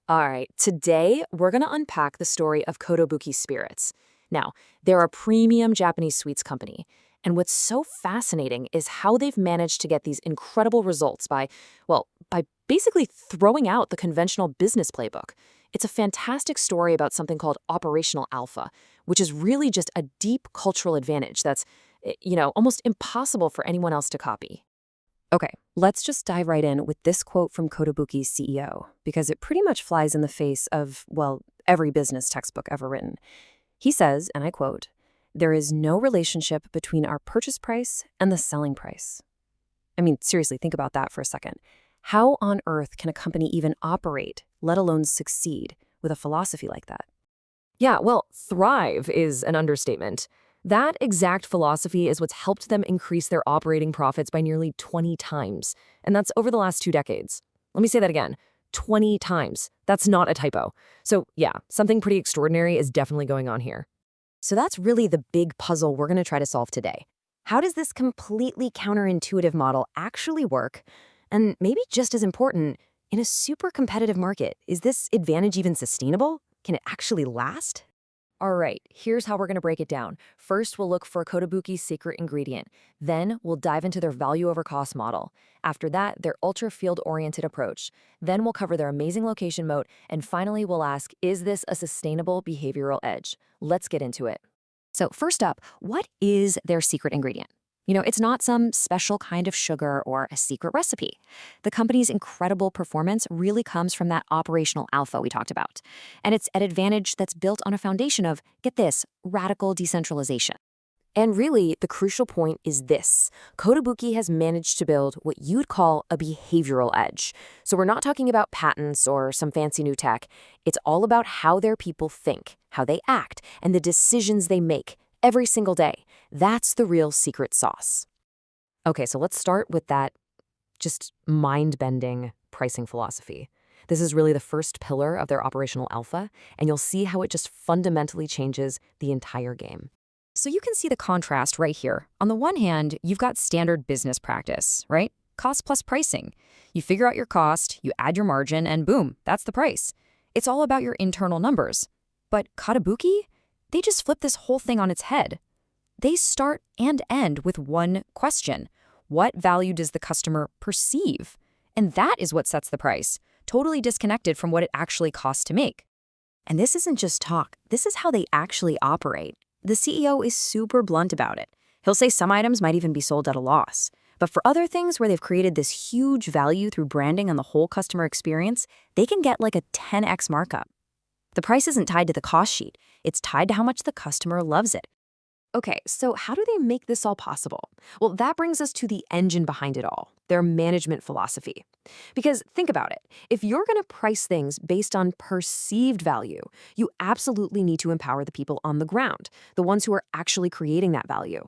All right, today we're going to unpack the story of Kotobuki Spirits. Now, they're a premium Japanese sweets company, and what's so fascinating is how they've managed to get these incredible results by basically throwing out the conventional business playbook. It's a fantastic story about something called operational alpha, which is really just a deep cultural advantage that's, almost impossible for anyone else to copy. Okay, let's just dive right in with this quote from Kotobuki's CEO, because it pretty much flies in the face of, well, every business textbook ever written. He says, and I quote, "There is no relationship between our purchase price and the selling price." I mean, seriously, think about that for a second. How on earth can a company even operate, let alone succeed, with a philosophy like that? Yeah, well, thrive is an understatement. That exact philosophy is what's helped them increase their operating profits by nearly 20 times. And that's over the last 2 decades. Let me say that again. 20 times. That's not a typo. So yeah, something pretty extraordinary is definitely going on here. So that's really the big puzzle we're going to try to solve today. How does this completely counterintuitive model actually work? And maybe just as important, in a super competitive market, is this advantage even sustainable? Can it actually last? All right, here's how we're going to break it down. First, we'll look for Kotobuki's secret ingredient. Then, we'll dive into their value over cost model. After that, their ultra field-oriented approach. Then, we'll cover their amazing location moat. And finally, we'll ask, is this a sustainable behavioral edge? Let's get into it. So first up, what is their secret ingredient? It's not some special kind of sugar or a secret recipe. The company's incredible performance really comes from that operational alpha we talked about. And it's an advantage that's built on a foundation of, get this, radical decentralization. And really, the crucial point is this. Kotobuki has managed to build what you'd call a behavioral edge. So we're not talking about patents or some fancy new tech. It's all about how their people think, how they act, and the decisions they make every single day. That's the real secret sauce. Okay, so let's start with that just mind-bending pricing philosophy. This is really the first pillar of their operational alpha, and you'll see how it just fundamentally changes the entire game. So you can see the contrast right here. On the one hand, you've got standard business practice, right? Cost plus pricing. You figure out your cost, you add your margin, and boom, that's the price. It's all about your internal numbers. But Kotobuki, they just flip this whole thing on its head. They start and end with one question. What value does the customer perceive? And that is what sets the price, totally disconnected from what it actually costs to make. And this isn't just talk. This is how they actually operate. The CEO is super blunt about it. He'll say some items might even be sold at a loss. But for other things where they've created this huge value through branding on the whole customer experience, they can get like a 10x markup. The price isn't tied to the cost sheet. It's tied to how much the customer loves it. Okay, so how do they make this all possible? Well, that brings us to the engine behind it all, their management philosophy. Because think about it. If you're going to price things based on perceived value, you absolutely need to empower the people on the ground, the ones who are actually creating that value.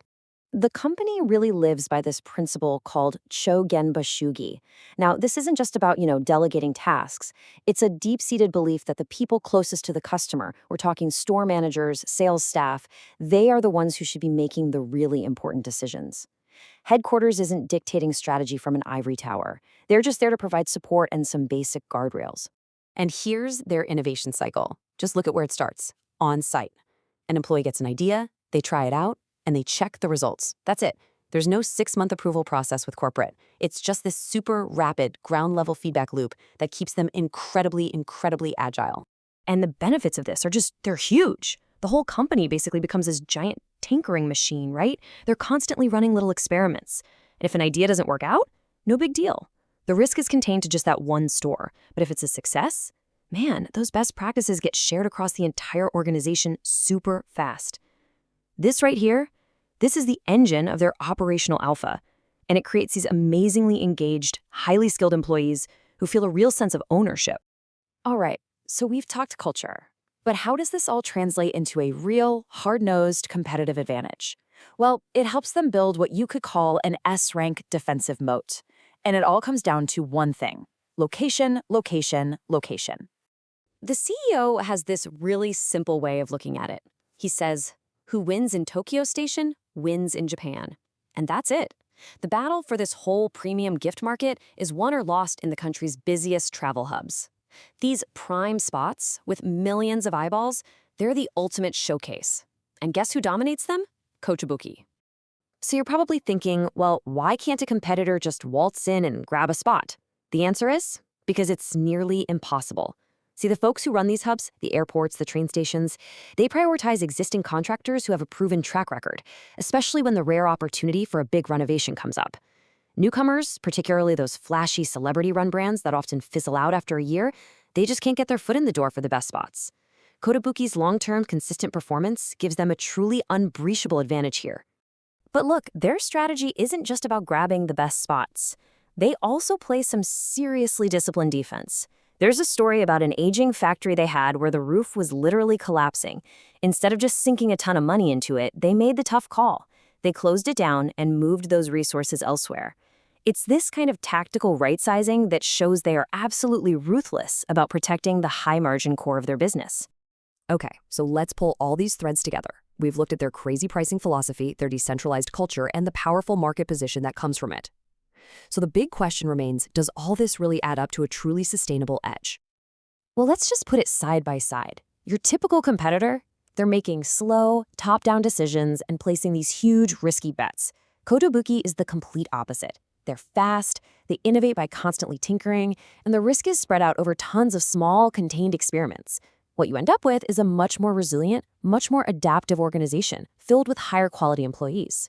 The company really lives by this principle called Chogenbashugi. Now, this isn't just about, delegating tasks. It's a deep-seated belief that the people closest to the customer, we're talking store managers, sales staff, they are the ones who should be making the really important decisions. Headquarters isn't dictating strategy from an ivory tower. They're just there to provide support and some basic guardrails. And here's their innovation cycle. Just look at where it starts, on site. An employee gets an idea, they try it out, and they check the results. That's it. There's no 6-month approval process with corporate. It's just this super rapid ground-level feedback loop that keeps them incredibly, incredibly agile. And the benefits of this are they're huge. The whole company basically becomes this giant tinkering machine, right? They're constantly running little experiments. And if an idea doesn't work out, no big deal. The risk is contained to just that one store. But if it's a success, man, those best practices get shared across the entire organization super fast. This right here, this is the engine of their operational alpha, and it creates these amazingly engaged, highly skilled employees who feel a real sense of ownership. All right, so we've talked culture, but how does this all translate into a real, hard-nosed competitive advantage? Well, it helps them build what you could call an S-rank defensive moat, and it all comes down to one thing: location, location, location. The CEO has this really simple way of looking at it. He says, who wins in Tokyo Station wins in Japan. And that's it. The battle for this whole premium gift market is won or lost in the country's busiest travel hubs. These prime spots, with millions of eyeballs, they're the ultimate showcase. And guess who dominates them? Kotobuki. So you're probably thinking, well, why can't a competitor just waltz in and grab a spot? The answer is because it's nearly impossible. See, the folks who run these hubs, the airports, the train stations, they prioritize existing contractors who have a proven track record, especially when the rare opportunity for a big renovation comes up. Newcomers, particularly those flashy celebrity-run brands that often fizzle out after a year, they just can't get their foot in the door for the best spots. Kotobuki's long-term, consistent performance gives them a truly unbreachable advantage here. But look, their strategy isn't just about grabbing the best spots. They also play some seriously disciplined defense. There's a story about an aging factory they had where the roof was literally collapsing. Instead of just sinking a ton of money into it, they made the tough call. They closed it down and moved those resources elsewhere. It's this kind of tactical right-sizing that shows they are absolutely ruthless about protecting the high-margin core of their business. Okay, so let's pull all these threads together. We've looked at their crazy pricing philosophy, their decentralized culture, and the powerful market position that comes from it. So the big question remains, does all this really add up to a truly sustainable edge? Well, let's just put it side by side. Your typical competitor, they're making slow, top-down decisions and placing these huge, risky bets. Kotobuki is the complete opposite. They're fast, they innovate by constantly tinkering, and the risk is spread out over tons of small, contained experiments. What you end up with is a much more resilient, much more adaptive organization, filled with higher quality employees.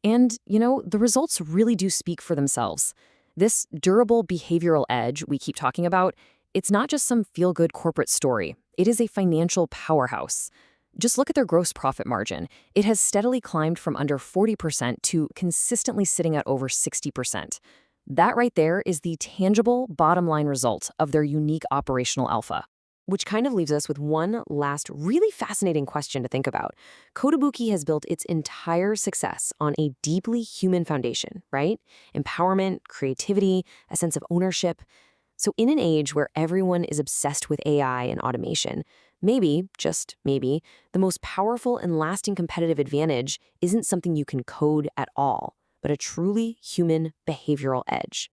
And, the results really do speak for themselves. This durable behavioral edge we keep talking about, it's not just some feel-good corporate story. It is a financial powerhouse. Just look at their gross profit margin. It has steadily climbed from under 40% to consistently sitting at over 60%. That right there is the tangible bottom line result of their unique operational alpha. Which kind of leaves us with one last really fascinating question to think about. Kotobuki has built its entire success on a deeply human foundation, right? Empowerment, creativity, a sense of ownership. So in an age where everyone is obsessed with AI and automation, maybe, just maybe, the most powerful and lasting competitive advantage isn't something you can code at all, but a truly human behavioral edge.